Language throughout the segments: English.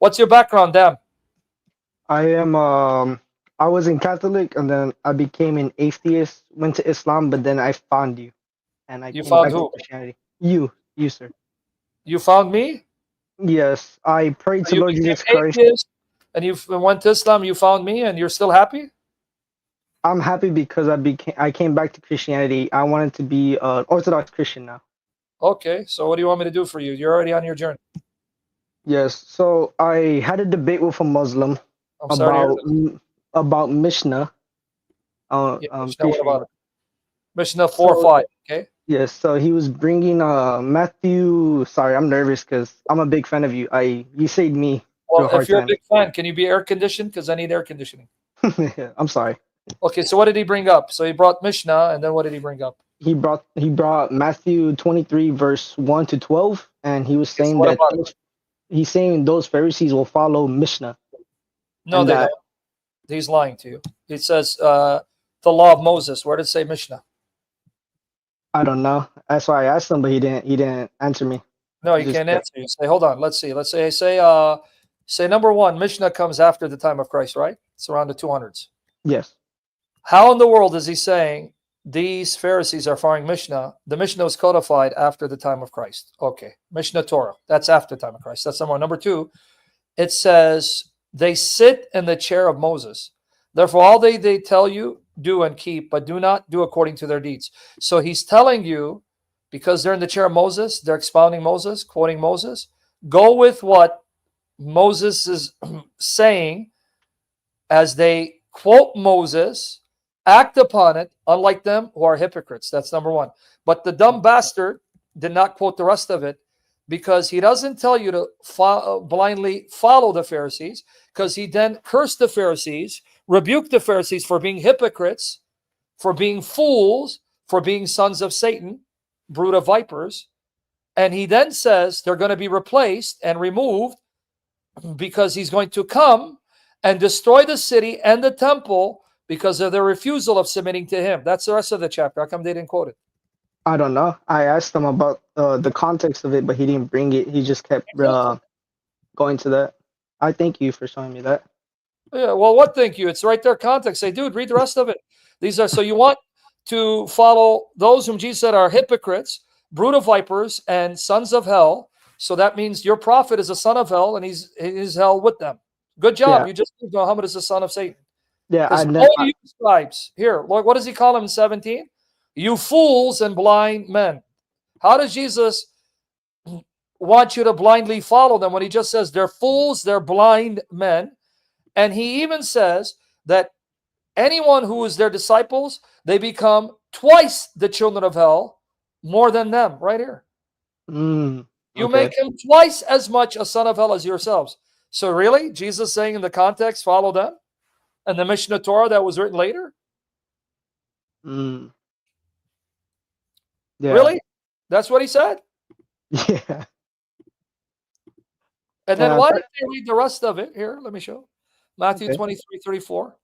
What's your background, damn? I was in Catholic and then I became an atheist, went to Islam, but then I found you and I You came found back to who? Christianity. You, sir. You found me? Yes, I prayed to You Lord became Jesus Christ. atheist and you went to Islam, you found me, and you're still happy? I'm happy because I came back to Christianity. I wanted to be an Orthodox Christian now. Okay, so what do you want me to do for you? You're already on your journey. Yes, so I had a debate with a Muslim I'm sorry to hear about that. about Mishnah. Yeah, Mishna, what Appreciate about it. it? Mishnah 4 So 5. Okay. yes, so he was bringing Matthew. Sorry, I'm nervous because I'm a big fan of you. You saved me through Well, a if hard you're a time. big fan, can you be air conditioned? Because I need air conditioning. I'm sorry. Okay, so what did he bring up? So he brought Mishnah, and then what did he bring up? He brought Matthew 23 verse 1 to 12, and he was Okay, so saying what that about it? he's saying those Pharisees will follow Mishnah, No, and they that don't. He's lying to you. It says the law of Moses. Where did it say Mishnah? I don't know. That's why I asked him, but he didn't answer me. No, He you just can't kept answer. You say, hold on, let's see. Let's say number one, Mishnah comes after the time of Christ, right? It's around the 200s. yes. How in the world is he saying these Pharisees are following Mishnah? The Mishnah was codified after the time of Christ. Okay. Mishnah Torah. That's after the time of Christ. That's number one. Number two, it says they sit in the chair of Moses. Therefore, all they tell you, do and keep, but do not do according to their deeds. So he's telling you, because they're in the chair of Moses, they're expounding Moses, quoting Moses, go with what Moses is saying as they quote Moses, act upon it, unlike them who are hypocrites. That's number one. But the dumb bastard did not quote the rest of it because he doesn't tell you to blindly follow the Pharisees, because he then cursed the Pharisees, rebuked the Pharisees for being hypocrites, for being fools, for being sons of Satan, brood of vipers. And he then says they're going to be replaced and removed because he's going to come and destroy the city and the temple because of their refusal of submitting to him. That's the rest of the chapter. How come they didn't quote it? I don't know. I asked him about the context of it, but he didn't bring it. He just kept Exactly. going to that. I thank you for showing me that. Yeah, well, what think you? It's right there, context. Say, dude, read the rest of it. These are, so you want to follow those whom Jesus said are hypocrites, brood of vipers, and sons of hell. So that means your prophet is a son of hell, and he's hell with them. Good job. Yeah, You just proved Muhammad is the son of Satan. yeah. Because all you scribes, here, Lord, what does he call him in 17? You fools and blind men. How does Jesus want you to blindly follow them when he just says they're fools, they're blind men? And he even says that anyone who is their disciples, they become twice the children of hell more than them, right here. You Okay. make him twice as much a son of hell as yourselves. So really, Jesus saying in the context, follow them? And the Mishnah Torah that was written later? Mm, yeah. Really? That's what he said? Yeah. And then Yeah. why did they read the rest of it? Here, let me show. Matthew Okay. 23:34.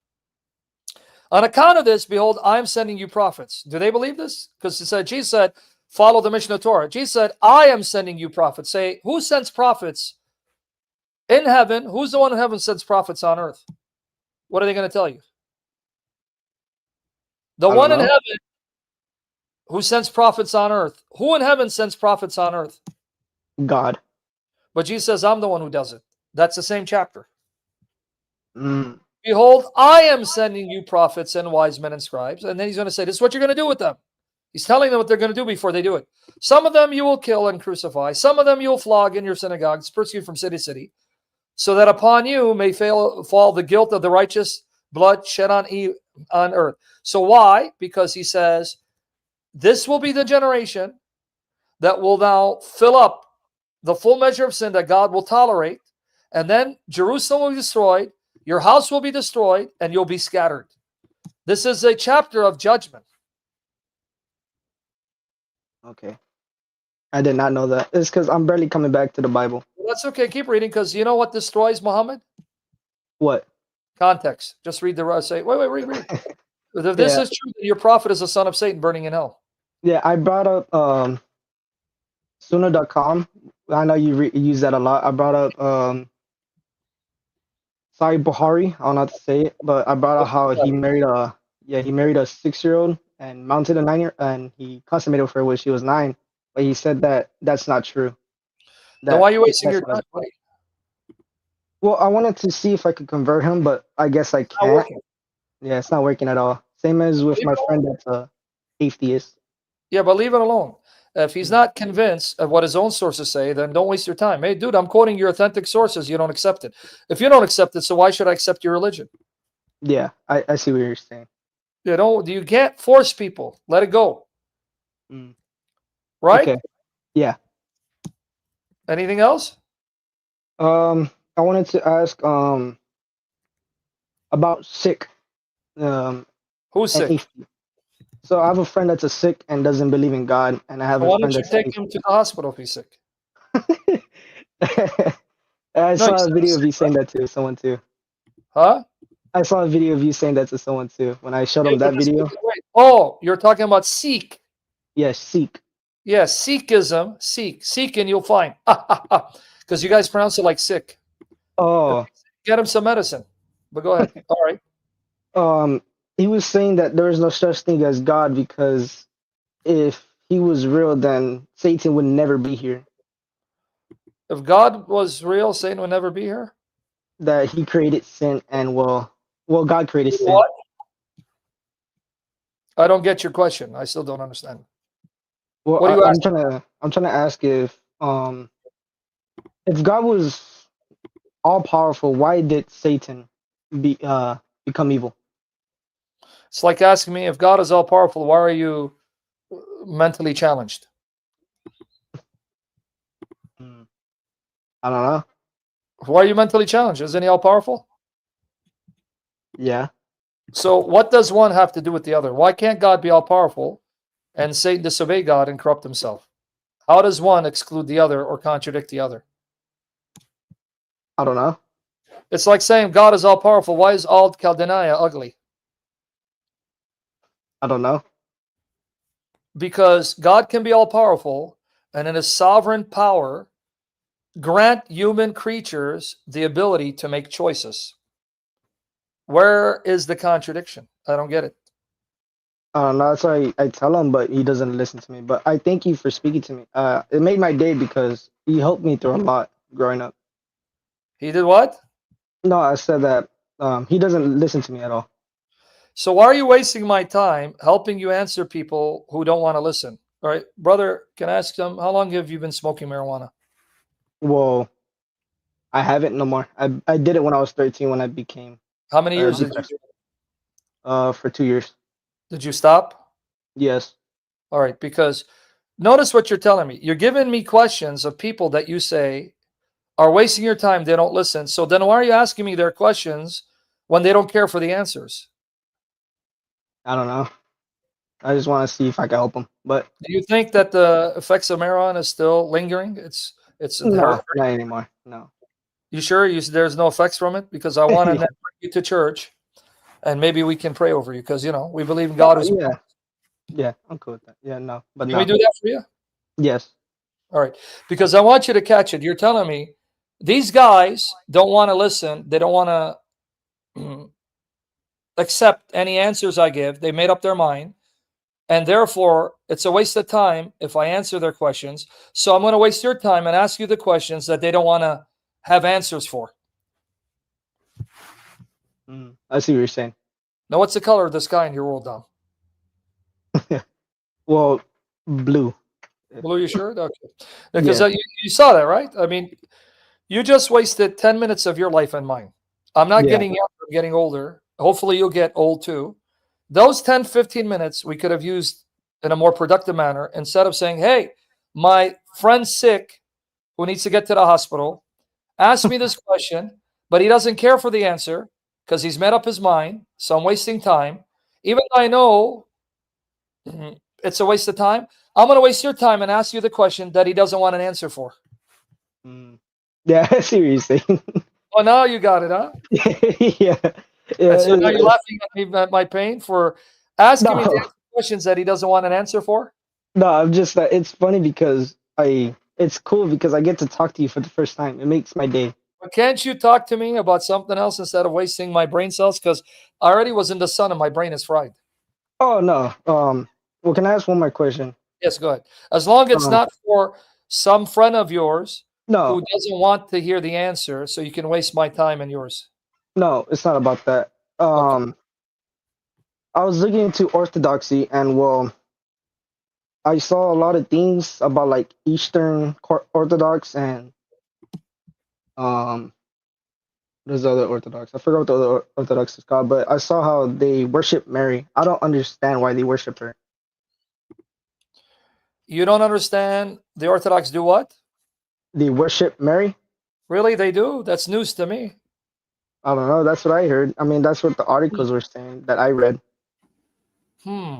On account of this, behold, I am sending you prophets. Do they believe this? Because Jesus said, follow the Mishnah Torah. Jesus said, I am sending you prophets. Say, who sends prophets in heaven? Who's the one in heaven sends prophets on earth? What are they going to tell you? The I don't one in know. heaven who sends prophets on earth. Who in heaven sends prophets on earth? God. But Jesus says, I'm the one who does it. That's the same chapter. Mm, Behold, I am sending you prophets and wise men and scribes. And then he's going to say, this is what you're going to do with them. He's telling them what they're going to do before they do it. Some of them you will kill and crucify. Some of them you will flog in your synagogues, persecute from city to city, so that upon you may fall the guilt of the righteous blood shed on earth. So why? Because he says, this will be the generation that will now fill up the full measure of sin that God will tolerate. And then Jerusalem will be destroyed. Your house will be destroyed and you'll be scattered. This is a chapter of judgment. okay. I did not know that. It's because I'm barely coming back to the Bible. Well, that's okay. Keep reading, because you know what destroys Muhammad? What? Context. Just read the rest. Say, wait, read. If this Yeah. is true, then your prophet is a son of Satan burning in hell. Yeah. I brought up Sunnah.com. I know you use that a lot. I brought up Sai Buhari. I don't know how to say it, but I brought out What's how that? he married a 6-year-old and mounted a 9-year, and he consummated with her when she was 9. But he said that that's not true. Then why That are you wasting that's your not time? a, Buddy? well, I wanted to see if I could convert him, but I guess I It's not can't. working. Yeah, it's not working at all. Same as with Leave my it alone. friend that's a atheist. Yeah, but leave it alone. If he's Mm. not convinced of what his own sources say, then don't waste your time. Hey, dude, I'm quoting your authentic sources. You don't accept it. If you don't accept it, so why should I accept your religion? Yeah, I see what you're saying. You can't force people. Let it go. Mm. Right? Okay. Yeah. Anything else? I wanted to ask about sick Who's and sick? atheist. So I have a friend that's a sick and doesn't believe in God, and I have So a why friend don't you that's take him to the hospital if he's sick? atheist. I No, you saw a said he's video of sick, you right? saying that to someone too. Huh? I saw a video of you saying that to someone too. When I showed Yeah, him but that video, wait. Oh, you're talking about Sikh. yes, Sikh. Yes, Sikhism. Seek and you'll find. Because you guys pronounce it like sick. Oh, Get him some medicine. But go ahead. All right. um, he was saying that there is no such thing as God because if he was real, then Satan would never be here. If God was real, Satan would never be here. That he created sin and God created sin. What? I don't get your question. I still don't understand. Well, What do you ask? I'm trying to ask if God was all powerful, why did Satan become evil? It's like asking me if God is all powerful, why are you mentally challenged? Hmm, I don't know. Why are you mentally challenged? Isn't he all powerful? Yeah, So what does one have to do with the other? Why can't God be all powerful and Satan disobey God and corrupt himself? How does one exclude the other or contradict the other? I don't know. It's like saying God is all powerful. Why is Ald Kaldenaya ugly? I don't know. Because God can be all powerful and in his sovereign power grant human creatures the ability to make choices. Where is the contradiction? I don't get it. I don't know. That's why I tell him, but he doesn't listen to me. But I thank you for speaking to me. It made my day because he helped me through a lot growing up. He did what? No, I said that he doesn't listen to me at all. So why are you wasting my time helping you answer people who don't want to listen? All right, brother, can I ask them how long have you been smoking marijuana? Well, I haven't no more. I did it when I was 13 when I became How many years did you depressed. do it? For 2 years. Did you stop? Yes. All right, because notice what you're telling me. You're giving me questions of people that you say are wasting your time. They don't listen. So then why are you asking me their questions when they don't care for the answers? I don't know. I just want to see if I can help him. But Do you think that the effects of marijuana is still lingering? It's no, her. not anymore. No. You sure there's no effects from it? Because I want to bring you to church and maybe we can pray over you because we believe in No, God who's. yeah. Yeah, I'm cool with that. Yeah, no. But Can we no. do that for you? Yes. All right. Because I want you to catch it. You're telling me these guys don't want to listen. They don't want to accept any answers I give. They made up their mind. And therefore, it's a waste of time if I answer their questions. So I'm going to waste your time and ask you the questions that they don't want to have answers for. I see what you're saying. Now, what's the color of the sky in your world, Dom? Well, blue. Blue, you sure? Okay. Because Yeah. you saw that, right? I mean, you just wasted 10 minutes of your life and mine. I'm not Yeah. getting younger, I'm getting older. Hopefully, you'll get old too. Those 10, 15 minutes we could have used in a more productive manner instead of saying, hey, my friend's sick who needs to get to the hospital. Ask me this question, but he doesn't care for the answer because he's made up his mind. So I'm wasting time. Even though I know it's a waste of time, I'm going to waste your time and ask you the question that he doesn't want an answer for. Mm. Yeah, I see what you're saying. Oh, now you got it, huh? Yeah. And so now you're Yeah. laughing at me at my pain for asking me to No, answer questions that he doesn't want an answer for. no, I'm just it's funny because it's cool because I get to talk to you for the first time. It makes my day. But can't you talk to me about something else instead of wasting my brain cells? Because I already was in the sun and my brain is fried. Oh no. Well, can I ask one more question? Yes, go ahead. As long as it's Um, not for some friend of yours no, who doesn't want to hear the answer, so you can waste my time and yours. no, it's not about that. Okay. I was looking into orthodoxy, and well, I saw a lot of things about like Eastern Orthodox and um, there's other Orthodox. I forgot what the other Orthodox is called, but I saw how they worship Mary. I don't understand why they worship her. You don't understand the Orthodox do what? They worship Mary. Really, they do? That's news to me. I don't know. That's what I heard. I mean, that's what the articles were saying that I read. Hmm.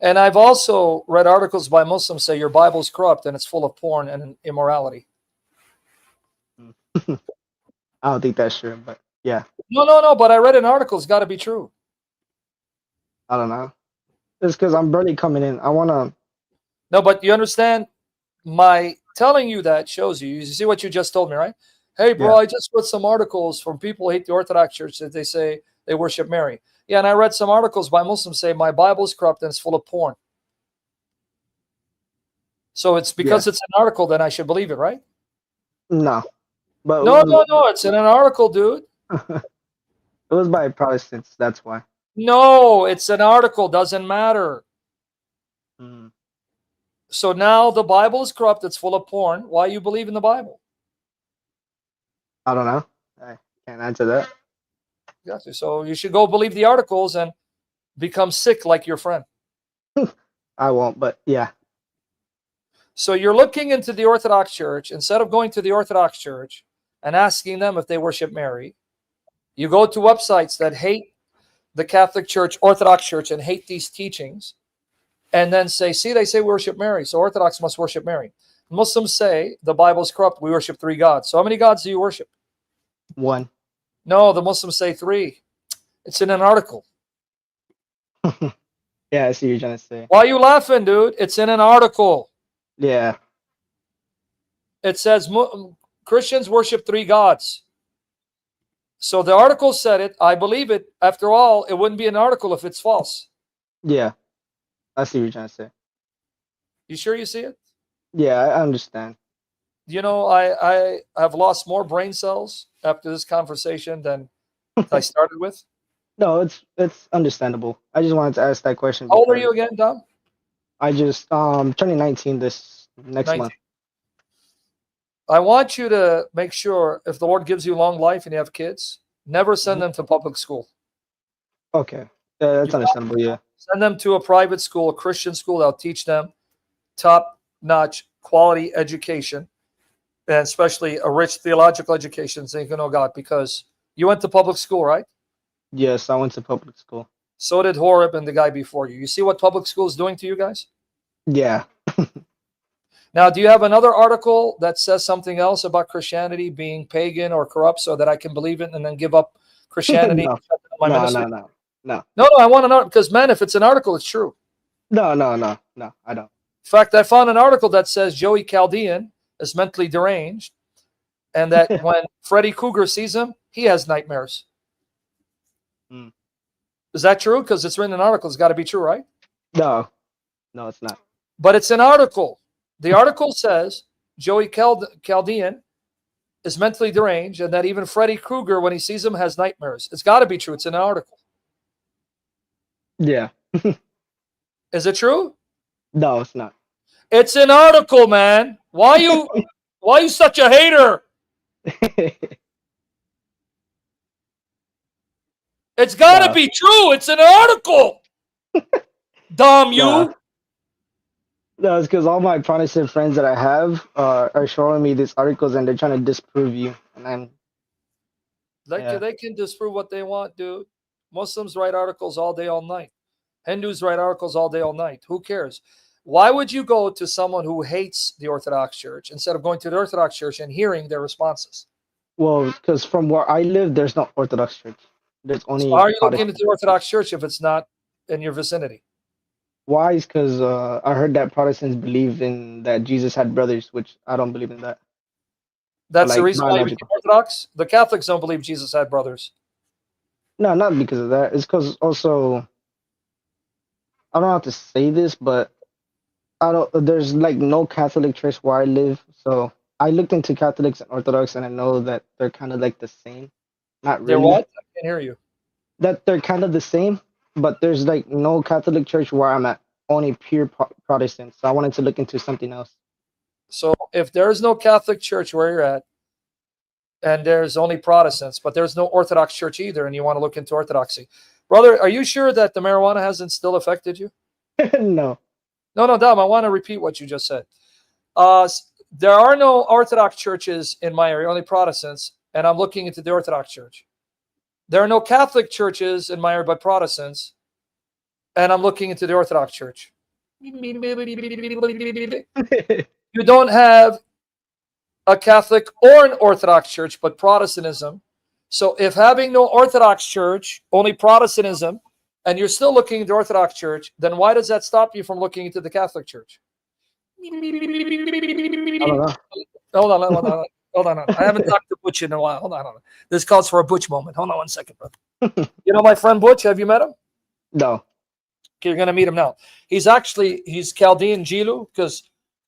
And I've also read articles by Muslims say your Bible's corrupt and it's full of porn and immorality. I don't think that's true, but yeah, No. But I read an article. It's got to be true. I don't know. It's because I'm barely coming in. I wanna. No, but you understand? My telling you that shows you. You see what you just told me, right? Hey, bro, Yeah, I just read some articles from people who hate the Orthodox Church that they say they worship Mary. Yeah, and I read some articles by Muslims say my Bible's corrupt and it's full of porn. So it's yeah. because it's an article, then I should believe it, right? No, but No. It's in an article, dude. it was by Protestants. That's why. No, it's an article. Doesn't matter. Mm, So now the Bible is corrupt. It's full of porn. Why you believe in the Bible? I don't know. I can't answer that. Gotcha. So you should go believe the articles and become sick like your friend. I won't. But yeah, So you're looking into the Orthodox Church instead of going to the Orthodox Church and asking them if they worship Mary. You go to websites that hate the Catholic Church, Orthodox Church, and hate these teachings, and then say, see, they say we worship Mary, so Orthodox must worship Mary. Muslims say the Bible's corrupt, we worship three gods. So how many gods do you worship? one. No, the Muslims say three. It's in an article. Yeah, I see what you're trying to say. Why are you laughing, dude? It's in an article. Yeah, It says Christians worship three gods. So the article said it. I believe it. After all, it wouldn't be an article if it's false. yeah, I see what you're trying to say. You sure you see it? Yeah, I understand. You know, I have lost more brain cells after this conversation than I started with. No, it's understandable. I just wanted to ask that question How old are because you again, Dom? I just turning 19 this next month. 19. I want you to make sure if the Lord gives you long life and you have kids, never send Mhm. them to public school. Okay, yeah, You that's understandable. Yeah, send them to a private school, a Christian school that'll teach them top-notch quality education, and especially a rich theological education so you can know God, because you went to public school, right? yes, I went to public school. So did Horeb and the guy before you. You see what public school is doing to you guys? Yeah, Now, do you have another article that says something else about Christianity being pagan or corrupt so that I can believe it and then give up Christianity no, and shut down my no, ministry? no, no, no, No, I want to know because, man, if it's an article, it's true. no, I don't. In fact, I found an article that says Joey Chaldean is mentally deranged and that when Freddy Krueger sees him, he has nightmares. Mm. Is that true? Because it's written in an article. It's got to be true, right? No, no, it's not. But it's an article. The article says Joey Chaldean is mentally deranged and that even Freddy Krueger, when he sees him, has nightmares. It's got to be true. It's in an article. Yeah, Is it true? no, it's not. It's an article, man. Why you such a hater? It's got to No, be true. It's an article. Dumb no, you. no. It's because all my Protestant friends that I have are showing me these articles and they're trying to disprove you, and I'm yeah. They can disprove what they want, dude. Muslims write articles all day, all night. Hindus write articles all day, all night. Who cares? Why would you go to someone who hates the Orthodox Church instead of going to the Orthodox Church and hearing their responses? Well, because from where I live, there's no Orthodox church. There's So how only are you looking at Protestant. the Orthodox Church if it's not in your vicinity? Why? Is because I heard that Protestants believe in that Jesus had brothers, which I don't believe in that. or That's the like reason why you became biological. Orthodox. The Catholics don't believe Jesus had brothers. No, not because of that. It's because also I don't have to say this, but I don't. There's like no Catholic church where I live, so I looked into Catholics and Orthodox, and I know that they're kind of like the same. Not They're really. what? I can't hear you. That they're kind of the same, but there's like no Catholic church where I'm at. Only pure Protestant. So I wanted to look into something else. So if there's no Catholic church where you're at, and there's only Protestants, but there's no Orthodox church either, and you want to look into Orthodoxy, brother, are you sure that the marijuana hasn't still affected you? No. No, no, Dom. I want to repeat what you just said. There are no Orthodox churches in my area, only Protestants, and I'm looking into the Orthodox church. There are no Catholic churches in my area but Protestants, and I'm looking into the Orthodox church. You don't have a Catholic or an Orthodox church but Protestantism. So if having no Orthodox church, only Protestantism, and you're still looking at the Orthodox church, then why does that stop you from looking into the Catholic church? I don't know. Hold on, hold on, hold on. I haven't talked to Butch in a while. Hold on, hold on. This calls for a Butch moment. Hold on 1 second, brother. You know my friend Butch? Have you met him? No. Okay, you're gonna meet him now. He's Chaldean Jilu, because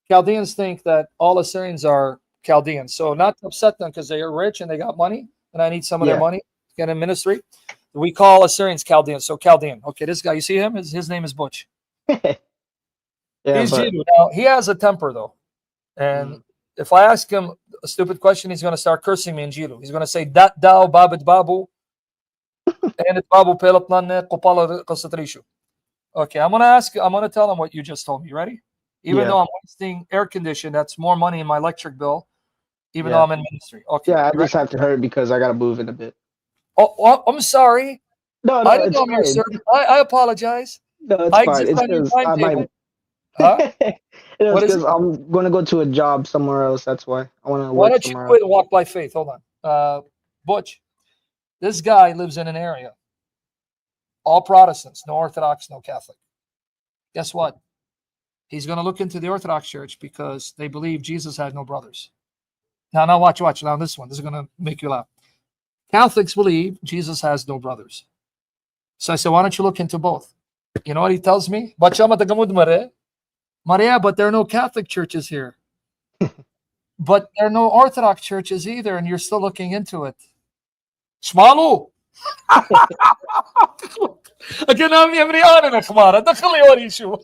Chaldeans think that all Assyrians are Chaldeans. So not to upset them because they are rich and they got money, and I need some of their Yeah. money to get in ministry. We call Assyrians Chaldeans. So Chaldean. Okay, this guy, you see him? His name is Butch. Yeah, He's but Jilu. Now he has a temper though. And mm, if I ask him a stupid question, he's going to start cursing me in Jilu. He's going to say, Dat dao babit babu, and it babu pelot nanne kopala kasatrishu. Okay, I'm going to tell him what you just told me. You ready? Even yeah, though I'm wasting air condition, that's more money in my electric bill, even though yeah, I'm in ministry. Okay, yeah. I you ready? just have to hurry because I gotta move in a bit. Oh, I'm sorry. No, I no, didn't it's know I'm your fine. servant. I apologize. No, it's I fine. exist It's on your because I timetable. might. Huh? It's What is because it? I'm gonna go to a job somewhere else. That's why I want to Why work don't you somewhere else. quit and walk by faith? Hold on. Butch, this guy lives in an area. All Protestants, no Orthodox, no Catholic. Guess what? He's going to look into the Orthodox Church because they believe Jesus had no brothers. Now, watch. Now, this one. This is going to make you laugh. Catholics believe Jesus has no brothers. So I said, why don't you look into both? You know what he tells me? Maria, but there are no Catholic churches here. But there are no Orthodox churches either, and you're still looking into it. Shmalu! أكنا من أنا خمارة دخل يوري شو.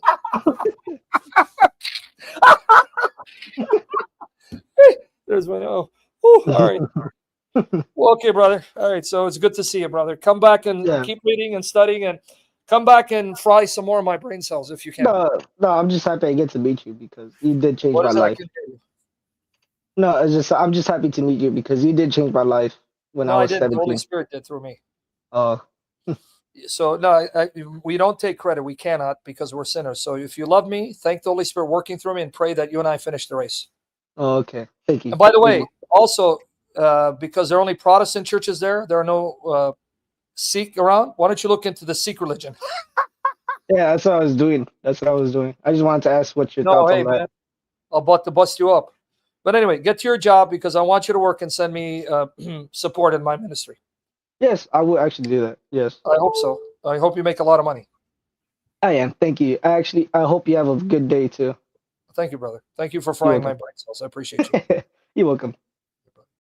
There's one. Oh, all right. Well, okay, brother. All right. So it's good to see you, brother. Come back and Yeah. keep reading and studying, and come back and fry some more of my brain cells if you can. No, no. I'm just happy I get to meet you because you did change What my is it? I life. can hear you. No, I'm just happy to meet you because you did change my life when No, I I was didn't. The Holy 17. Spirit did through me. Oh, So no, we don't take credit. We cannot because we're sinners. So if you love me, thank the Holy Spirit working through me, and pray that you and I finish the race. oh, okay. Thank you. And by the You way, also because there are only Protestant churches there are no Sikh around. Why don't you look into the Sikh religion? Yeah, that's what I was doing. That's what I was doing. I just wanted to ask what your No, thoughts hey on that. man, I'll to bust you up. But anyway, get to your job because I want you to work and send me support in my ministry. Yes, I will actually do that. Yes, I hope so. I hope you make a lot of money. I am. Thank you. I hope you have a good day too. Thank you, brother. Thank you for You're frying my welcome. brain cells. I appreciate you. You're welcome.